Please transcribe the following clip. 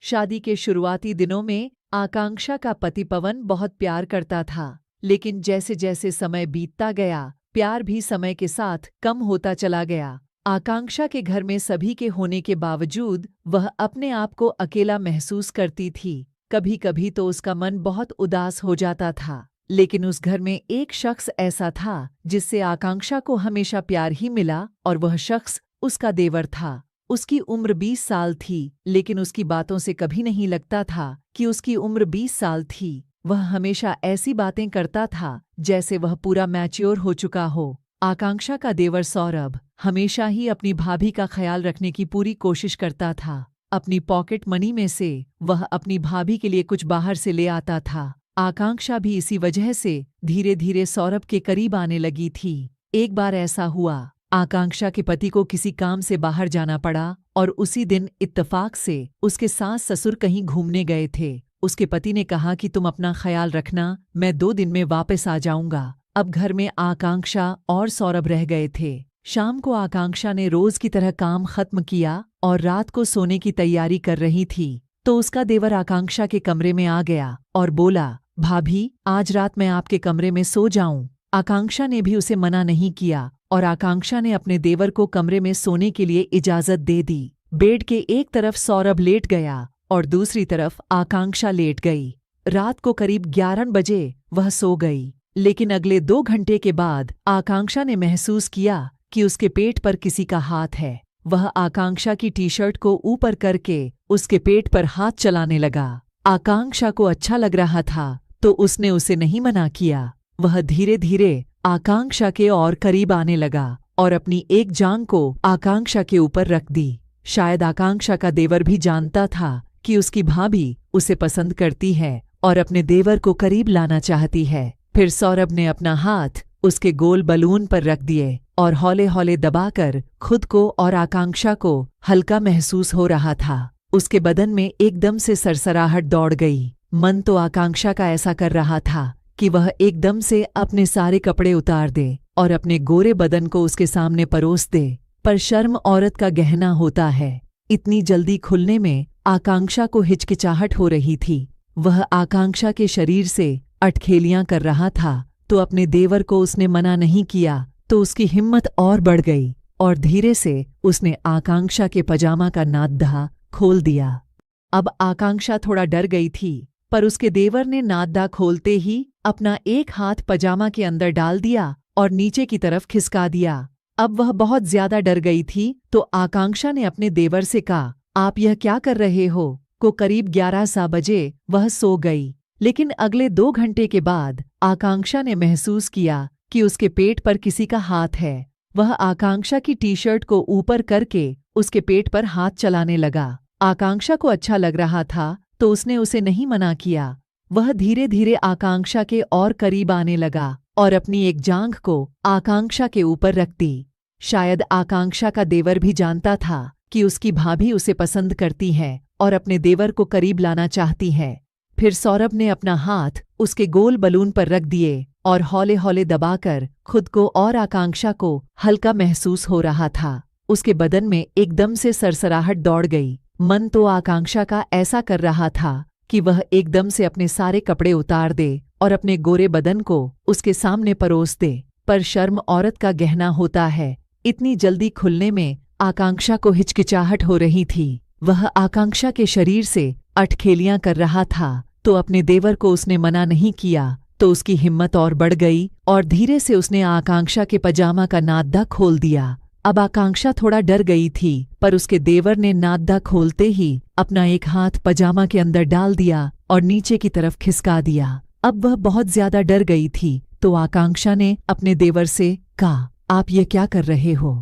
शादी के शुरुआती दिनों में आकांक्षा का पति पवन बहुत प्यार करता था, लेकिन जैसे जैसे समय बीतता गया, प्यार भी समय के साथ कम होता चला गया। आकांक्षा के घर में सभी के होने के बावजूद वह अपने आप को अकेला महसूस करती थी। कभी कभी तो उसका मन बहुत उदास हो जाता था, लेकिन उस घर में एक शख्स ऐसा था जिससे आकांक्षा को हमेशा प्यार ही मिला, और वह शख्स उसका देवर था। उसकी उम्र 20 साल थी, लेकिन उसकी बातों से कभी नहीं लगता था कि उसकी उम्र 20 साल थी। वह हमेशा ऐसी बातें करता था जैसे वह पूरा मैच्योर हो चुका हो। आकांक्षा का देवर सौरभ हमेशा ही अपनी भाभी का ख्याल रखने की पूरी कोशिश करता था। अपनी पॉकेट मनी में से वह अपनी भाभी के लिए कुछ बाहर से ले आता था। आकांक्षा भी इसी वजह से धीरे धीरे सौरभ के करीब आने लगी थी। एक बार ऐसा हुआ, आकांक्षा के पति को किसी काम से बाहर जाना पड़ा और उसी दिन इत्तेफाक से उसके सास ससुर कहीं घूमने गए थे। उसके पति ने कहा कि तुम अपना ख्याल रखना, मैं 2 दिन में वापस आ जाऊंगा। अब घर में आकांक्षा और सौरभ रह गए थे। शाम को आकांक्षा ने रोज की तरह काम खत्म किया और रात को सोने की तैयारी कर रही थी, तो उसका देवर आकांक्षा के कमरे में आ गया और बोला, भाभी, आज रात मैं आपके कमरे में सो जाऊं। आकांक्षा ने भी उसे मना नहीं किया और आकांक्षा ने अपने देवर को कमरे में सोने के लिए इजाजत दे दी। बेड के एक तरफ सौरभ लेट गया और दूसरी तरफ आकांक्षा लेट गई। रात को करीब 11 बजे वह सो गई, लेकिन अगले 2 घंटे के बाद आकांक्षा ने महसूस किया कि उसके पेट पर किसी का हाथ है। वह आकांक्षा की टी-शर्ट को ऊपर करके उसके पेट पर हाथ चलाने लगा। आकांक्षा को अच्छा लग रहा था, तो उसने उसे नहीं मना किया। वह धीरे धीरे आकांक्षा के और करीब आने लगा और अपनी एक जांघ को आकांक्षा के ऊपर रख दी। शायद आकांक्षा का देवर भी जानता था कि उसकी भाभी उसे पसंद करती है और अपने देवर को करीब लाना चाहती है। फिर सौरभ ने अपना हाथ उसके गोल बलून पर रख दिए और हौले हौले दबाकर खुद को और आकांक्षा को हल्का महसूस हो रहा था। उसके बदन में एकदम से सरसराहट दौड़ गई। मन तो आकांक्षा का ऐसा कर रहा था कि वह एकदम से अपने सारे कपड़े उतार दे और अपने गोरे बदन को उसके सामने परोस दे, पर शर्म औरत का गहना होता है। इतनी जल्दी खुलने में आकांक्षा को हिचकिचाहट हो रही थी। वह आकांक्षा के शरीर से अटखेलियां कर रहा था, तो अपने देवर को उसने मना नहीं किया, तो उसकी हिम्मत और बढ़ गई और धीरे से उसने आकांक्षा के पजामा का नाददा खोल दिया। अब आकांक्षा थोड़ा डर गई थी, पर उसके देवर ने नाददा खोलते ही अपना एक हाथ पजामा के अंदर डाल दिया और नीचे की तरफ खिसका दिया। अब वह बहुत ज्यादा डर गई थी, तो आकांक्षा ने अपने देवर से कहा, आप यह क्या कर रहे हो? को करीब 11 सा बजे वह सो गई, लेकिन अगले 2 घंटे के बाद आकांक्षा ने महसूस किया कि उसके पेट पर किसी का हाथ है। वह आकांक्षा की टी-शर्ट को ऊपर करके उसके पेट पर हाथ चलाने लगा। आकांक्षा को अच्छा लग रहा था, तो उसने उसे नहीं मना किया। वह धीरे धीरे आकांक्षा के और करीब आने लगा और अपनी एक जांघ को आकांक्षा के ऊपर रख दी। शायद आकांक्षा का देवर भी जानता था कि उसकी भाभी उसे पसंद करती है और अपने देवर को करीब लाना चाहती है। फिर सौरभ ने अपना हाथ उसके गोल बलून पर रख दिए और हौले हौले दबाकर खुद को और आकांक्षा को हल्का महसूस हो रहा था। उसके बदन में एकदम से सरसराहट दौड़ गई। मन तो आकांक्षा का ऐसा कर रहा था कि वह एकदम से अपने सारे कपड़े उतार दे और अपने गोरे बदन को उसके सामने परोस दे, पर शर्म औरत का गहना होता है। इतनी जल्दी खुलने में आकांक्षा को हिचकिचाहट हो रही थी। वह आकांक्षा के शरीर से अटखेलियां कर रहा था, तो अपने देवर को उसने मना नहीं किया, तो उसकी हिम्मत और बढ़ गई और धीरे से उसने आकांक्षा के पजामा का नाददा खोल दिया। अब आकांक्षा थोड़ा डर गई थी, पर उसके देवर ने नाददा खोलते ही अपना एक हाथ पजामा के अंदर डाल दिया और नीचे की तरफ खिसका दिया। अब वह बहुत ज्यादा डर गई थी, तो आकांक्षा ने अपने देवर से कहा, आप ये क्या कर रहे हो?